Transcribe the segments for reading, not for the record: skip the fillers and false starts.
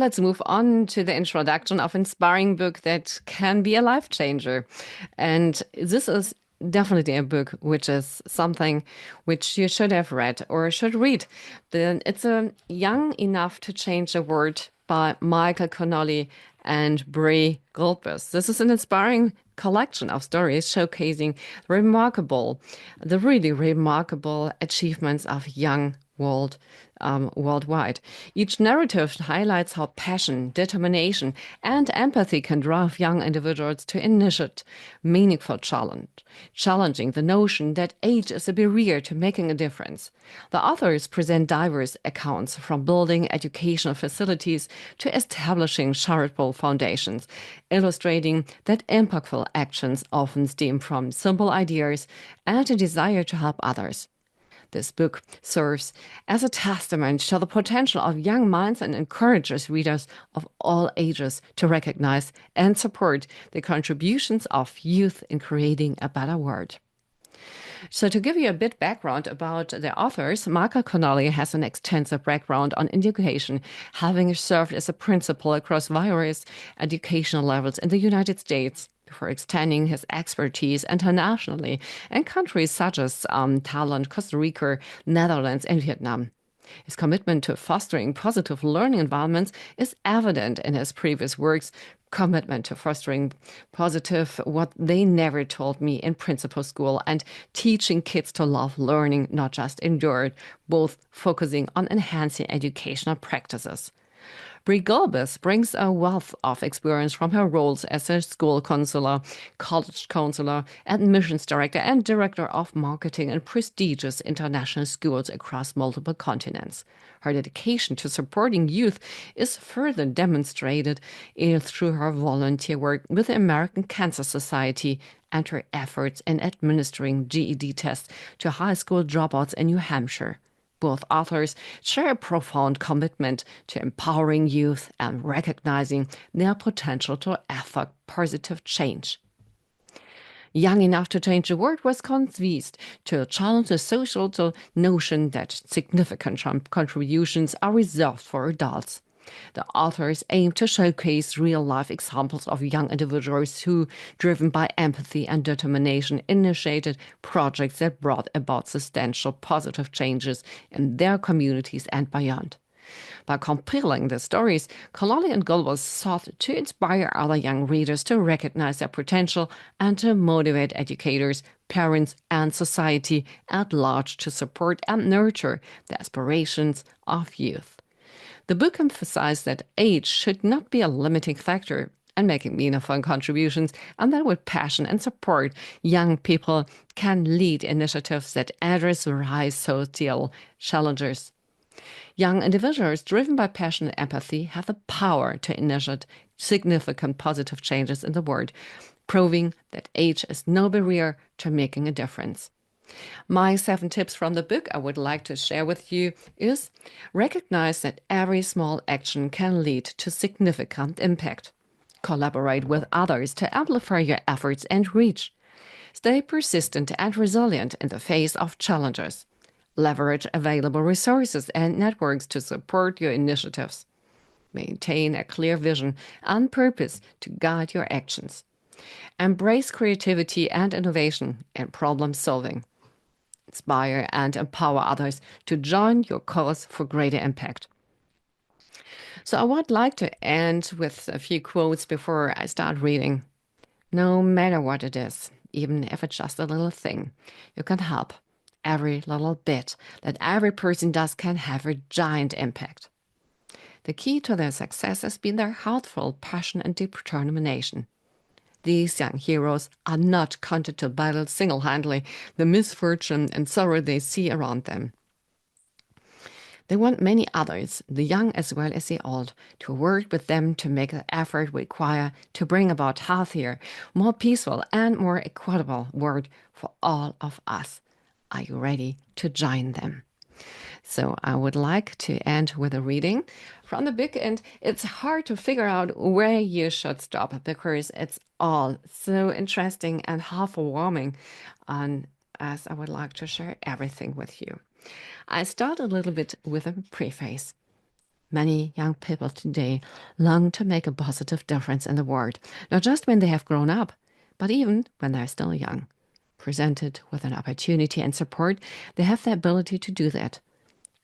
let's move on to the introduction of inspiring book that can be a life changer. And this is definitely a book which is something which you should have read or should read. It's a Young Enough to Change the World by Michael Connolly and Brie Goolbis. This is an inspiring collection of stories showcasing the really remarkable achievements of young worldwide. Each narrative highlights how passion, determination, and empathy can drive young individuals to initiate meaningful challenging the notion that age is a barrier to making a difference. The authors present diverse accounts from building educational facilities to establishing charitable foundations, illustrating that impactful actions often stem from simple ideas and a desire to help others. This book serves as a testament to the potential of young minds and encourages readers of all ages to recognize and support the contributions of youth in creating a better world. So, to give you a bit background about the authors, Michael Connolly has an extensive background on education, having served as a principal across various educational levels in the United States before extending his expertise internationally in countries such as Thailand, Costa Rica, Netherlands, and Vietnam. His commitment to fostering positive learning environments is evident in his previous works. Commitment to fostering positive, what they never told me in principal school, and teaching kids to love learning, not just endure it, both focusing on enhancing educational practices. Brie Goolbis brings a wealth of experience from her roles as a school counselor, college counselor, admissions director, and director of marketing in prestigious international schools across multiple continents. Her dedication to supporting youth is further demonstrated through her volunteer work with the American Cancer Society and her efforts in administering GED tests to high school dropouts in New Hampshire. Both authors share a profound commitment to empowering youth and recognizing their potential to effect positive change. Young Enough to Change the World was conceived to challenge the social notion that significant contributions are reserved for adults. The authors aim to showcase real-life examples of young individuals who, driven by empathy and determination, initiated projects that brought about substantial positive changes in their communities and beyond. By compiling the stories, Connolly and Goolbis sought to inspire other young readers to recognize their potential and to motivate educators, parents, and society at large to support and nurture the aspirations of youth. The book emphasized that age should not be a limiting factor in making meaningful contributions, and that with passion and support, young people can lead initiatives that address rise social challenges. Young individuals driven by passion and empathy have the power to initiate significant positive changes in the world, proving that age is no barrier to making a difference. My 7 tips from the book I would like to share with you is recognize that every small action can lead to significant impact. Collaborate with others to amplify your efforts and reach. Stay persistent and resilient in the face of challenges. Leverage available resources and networks to support your initiatives. Maintain a clear vision and purpose to guide your actions. Embrace creativity and innovation in problem solving. Inspire and empower others to join your cause for greater impact. So I would like to end with a few quotes before I start reading. No matter what it is, even if it's just a little thing, you can help. Every little bit that every person does can have a giant impact. The key to their success has been their heartfelt passion and deep determination. These young heroes are not content to battle single-handedly the misfortune and sorrow they see around them. They want many others, the young as well as the old, to work with them to make the effort required to bring about healthier, more peaceful, and more equitable world for all of us. Are you ready to join them? So I would like to end with a reading from the book, and it's hard to figure out where you should stop because it's all so interesting and heartwarming, and as I would like to share everything with you. I start a little bit with a preface. Many young people today long to make a positive difference in the world, not just when they have grown up, but even when they're still young. Presented with an opportunity and support, they have the ability to do that.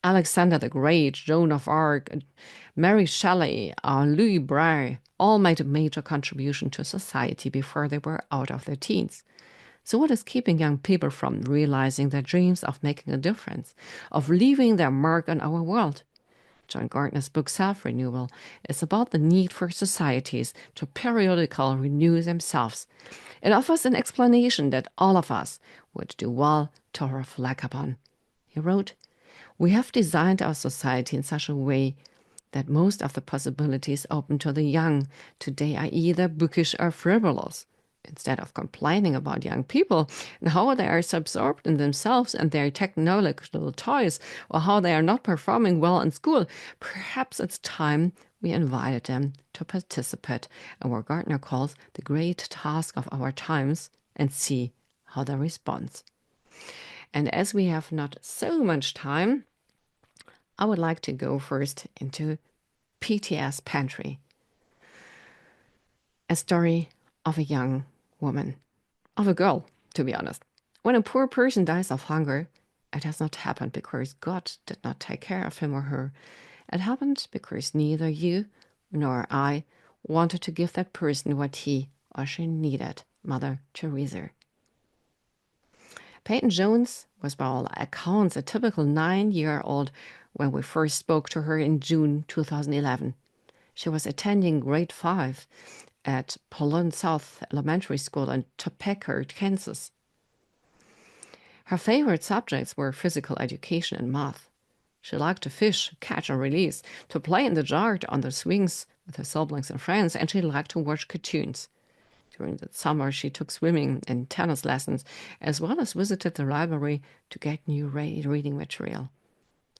Alexander the Great, Joan of Arc, Mary Shelley, Louis Braille all made a major contribution to society before they were out of their teens. So, what is keeping young people from realizing their dreams of making a difference, of leaving their mark on our world? John Gardner's book Self Renewal is about the need for societies to periodically renew themselves. It offers an explanation that all of us would do well to reflect upon. He wrote, "We have designed our society in such a way that most of the possibilities open to the young today are either bookish or frivolous. Instead of complaining about young people and how they are so absorbed in themselves and their technological toys, or how they are not performing well in school, perhaps it's time we invited them to participate in what Gardner calls the great task of our times and see how they respond." And as we have not so much time, I would like to go first into PTS Pantry, a story of a young woman, of a girl, to be honest. When a poor person dies of hunger, it has not happened because God did not take care of him or her. It happened because neither you nor I wanted to give that person what he or she needed. Mother Teresa. Peyton Jones was, by all accounts, a typical 9-year-old when we first spoke to her in June 2011. She was attending grade 5 at Poland South Elementary School in Topeka, Kansas. Her favorite subjects were physical education and math. She liked to fish, catch and release, to play in the yard on the swings with her siblings and friends, and she liked to watch cartoons. During the summer, she took swimming and tennis lessons, as well as visited the library to get new reading material.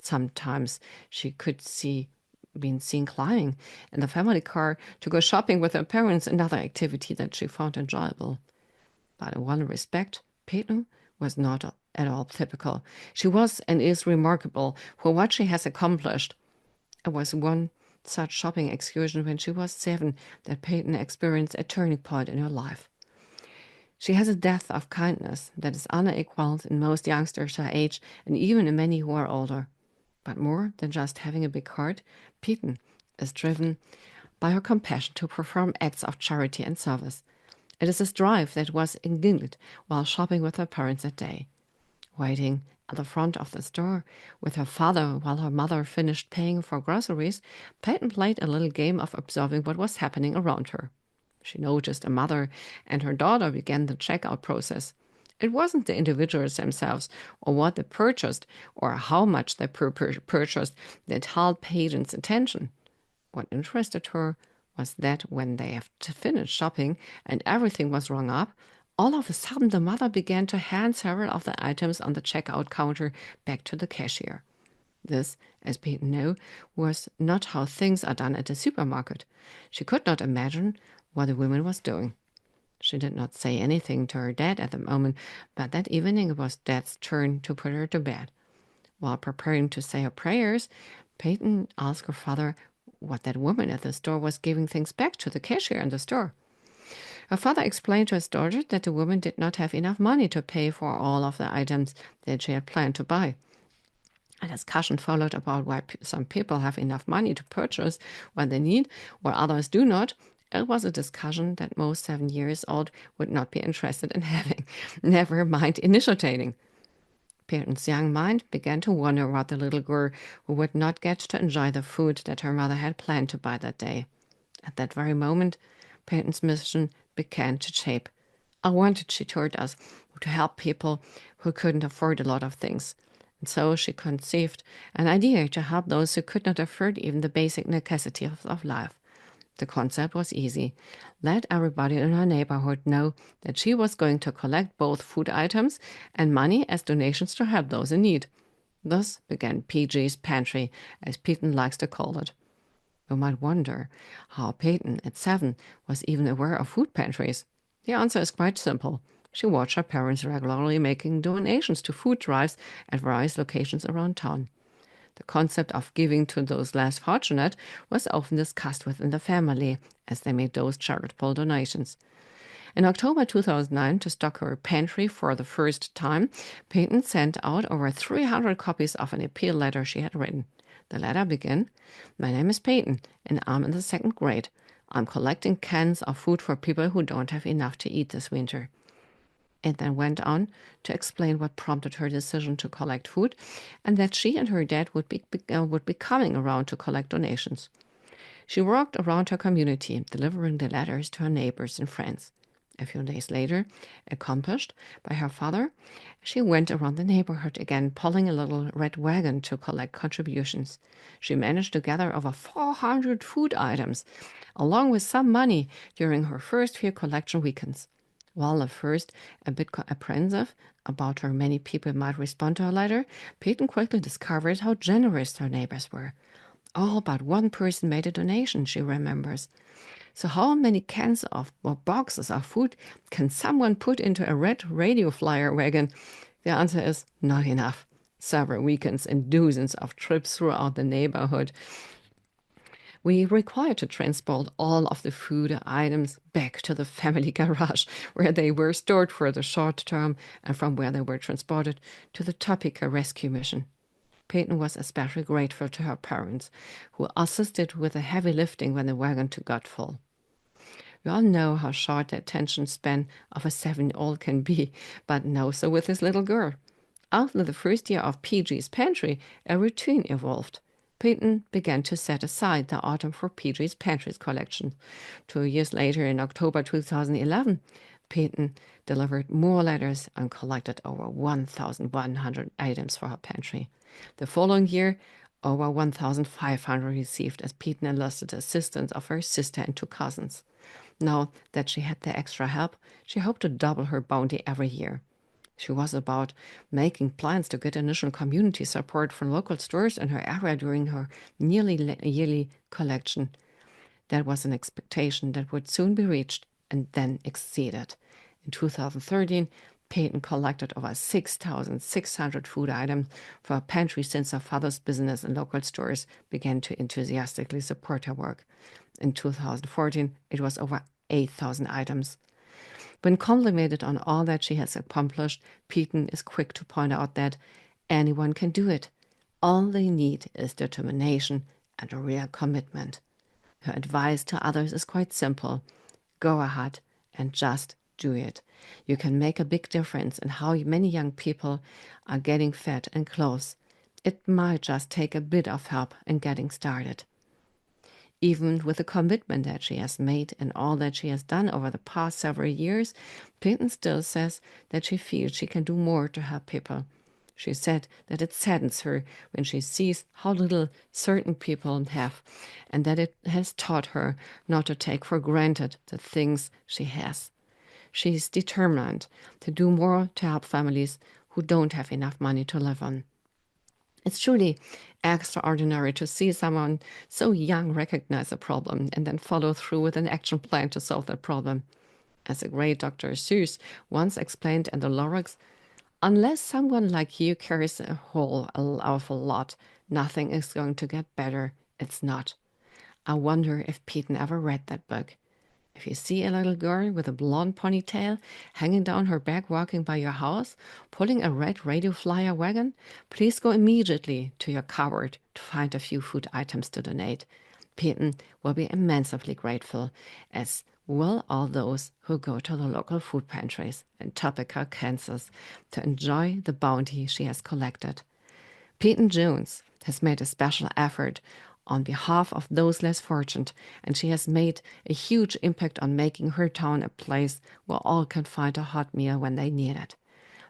Sometimes she could been seen climbing in the family car to go shopping with her parents, another activity that she found enjoyable. But in one respect, Peyton was not at all typical. She was and is remarkable for what she has accomplished. It was one such shopping excursion when she was 7 that Peyton experienced a turning point in her life. She has a depth of kindness that is unequaled in most youngsters her age and even in many who are older. But more than just having a big heart, Peyton is driven by her compassion to perform acts of charity and service. It is this drive that was engaged while shopping with her parents that day. Waiting at the front of the store with her father while her mother finished paying for groceries, Peyton played a little game of observing what was happening around her. She noticed a mother and her daughter began the checkout process. It wasn't the individuals themselves or what they purchased or how much they purchased that held Peyton's attention. What interested her was that when they had finished shopping and everything was rung up, all of a sudden the mother began to hand several of the items on the checkout counter back to the cashier. This, as Peyton knew, was not how things are done at the supermarket. She could not imagine what the woman was doing. She did not say anything to her dad at the moment, but that evening it was Dad's turn to put her to bed. While preparing to say her prayers, Peyton asked her father what that woman at the store was giving things back to the cashier in the store. Her father explained to his daughter that the woman did not have enough money to pay for all of the items that she had planned to buy. A discussion followed about why some people have enough money to purchase what they need, while others do not. It was a discussion that most 7-year-olds would not be interested in having, never mind initiating. Peyton's young mind began to wonder about the little girl who would not get to enjoy the food that her mother had planned to buy that day. At that very moment, Peyton's mission began to shape. I wanted, she told us, to help people who couldn't afford a lot of things. And so she conceived an idea to help those who could not afford even the basic necessities of life. The concept was easy. Let everybody in her neighborhood know that she was going to collect both food items and money as donations to help those in need. Thus began PG's Pantry, as Peyton likes to call it. You might wonder how Peyton, at 7, was even aware of food pantries. The answer is quite simple. She watched her parents regularly making donations to food drives at various locations around town. The concept of giving to those less fortunate was often discussed within the family as they made those charitable donations. In October 2009, to stock her pantry for the first time, Peyton sent out over 300 copies of an appeal letter she had written. The letter began, "My name is Peyton, and I'm in the second grade. I'm collecting cans of food for people who don't have enough to eat this winter." It then went on to explain what prompted her decision to collect food and that she and her dad would be coming around to collect donations. She walked around her community, delivering the letters to her neighbors and friends. A few days later, accompanied by her father, she went around the neighborhood again, pulling a little red wagon to collect contributions. She managed to gather over 400 food items, along with some money during her first few collection weekends. While at first a bit apprehensive about how many people might respond to her letter, Peyton quickly discovered how generous her neighbors were. All but one person made a donation, she remembers. So how many cans of or boxes of food can someone put into a red radio flyer wagon? The answer is not enough. Several weekends and dozens of trips throughout the neighborhood. We required to transport all of the food items back to the family garage where they were stored for the short term and from where they were transported to the Topeka rescue mission. Peyton was especially grateful to her parents, who assisted with the heavy lifting when the wagon got full. We all know how short the attention span of a 7-year-old can be, but no so with this little girl. After the first year of PG's pantry, a routine evolved. Peyton began to set aside the autumn for PG's Pantries collection. 2 years later, in October 2011, Peyton delivered more letters and collected over 1,100 items for her pantry. The following year, over 1,500 received as Peyton enlisted the assistance of her sister and 2 cousins. Now that she had the extra help, she hoped to double her bounty every year. She was about making plans to get initial community support from local stores in her area during her nearly yearly collection. That was an expectation that would soon be reached and then exceeded. In 2013, Peyton collected over 6,600 food items for her pantry since her father's business and local stores began to enthusiastically support her work. In 2014, it was over 8,000 items. When complimented on all that she has accomplished, Peyton is quick to point out that anyone can do it. All they need is determination and a real commitment. Her advice to others is quite simple. Go ahead and just do it. You can make a big difference in how many young people are getting fed and clothes. It might just take a bit of help in getting started. Even with the commitment that she has made and all that she has done over the past several years, Peyton still says that she feels she can do more to help people. She said that it saddens her when she sees how little certain people have, and that it has taught her not to take for granted the things she has. She is determined to do more to help families who don't have enough money to live on. It's truly extraordinary to see someone so young recognize a problem and then follow through with an action plan to solve that problem. As the great Dr. Seuss once explained in the lyrics, unless someone like you carries a whole awful lot, nothing is going to get better. It's not. I wonder if Peyton ever read that book. If you see a little girl with a blonde ponytail hanging down her back walking by your house, pulling a red radio flyer wagon, please go immediately to your cupboard to find a few food items to donate. Peyton will be immensely grateful, as will all those who go to the local food pantries in Topeka, Kansas, to enjoy the bounty she has collected. Peyton Jones has made a special effort on behalf of those less fortunate, and she has made a huge impact on making her town a place where all can find a hot meal when they need it.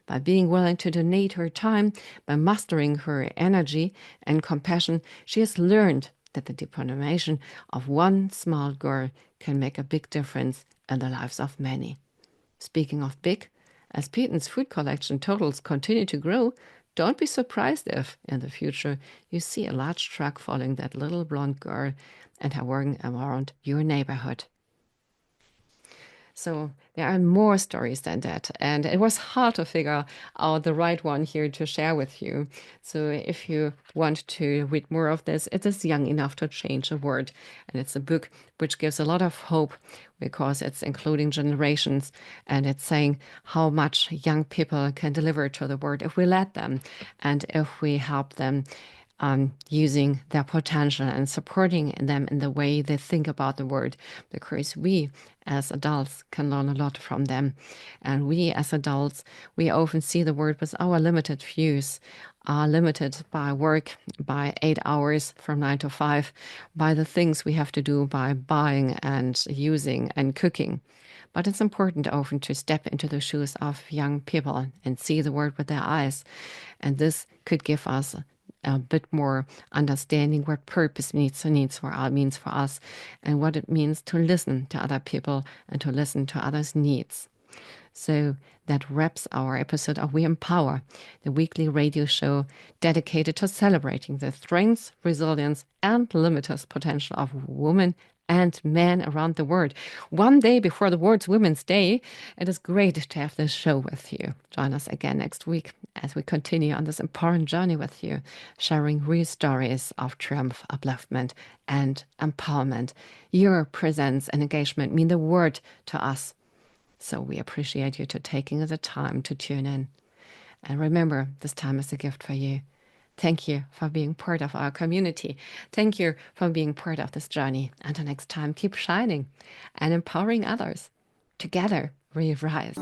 By being willing to donate her time, by mastering her energy and compassion, she has learned that the determination of one small girl can make a big difference in the lives of many. Speaking of big, as Peyton's food collection totals continue to grow, don't be surprised if, in the future, you see a large truck following that little blonde girl and her working around your neighborhood. So there are more stories than that. And it was hard to figure out the right one here to share with you. So if you want to read more of this, it is Young Enough to Change a Word. And it's a book which gives a lot of hope because it's including generations and it's saying how much young people can deliver to the world if we let them and if we help them using their potential and supporting them in the way they think about the world, because we as adults can learn a lot from them. And we as adults, we often see the world with our limited views, are limited by work, by 8 hours from 9 to 5, by the things we have to do by buying and using and cooking. But it's important often to step into the shoes of young people and see the world with their eyes. And this could give us a bit more understanding what purpose means for us and what it means to listen to other people and to listen to others' needs. So that wraps our episode of We Empower, the weekly radio show dedicated to celebrating the strengths, resilience, and limitless potential of women and men around the world. One day before the world's Women's Day, it is great to have this show with you. Join us again next week as we continue on this important journey with you, sharing real stories of triumph, upliftment, and empowerment. Your presence and engagement mean the world to us. So we appreciate you to taking the time to tune in. And remember, this time is a gift for you. Thank you for being part of our community. Thank you for being part of this journey. Until next time, keep shining and empowering others. Together, we rise.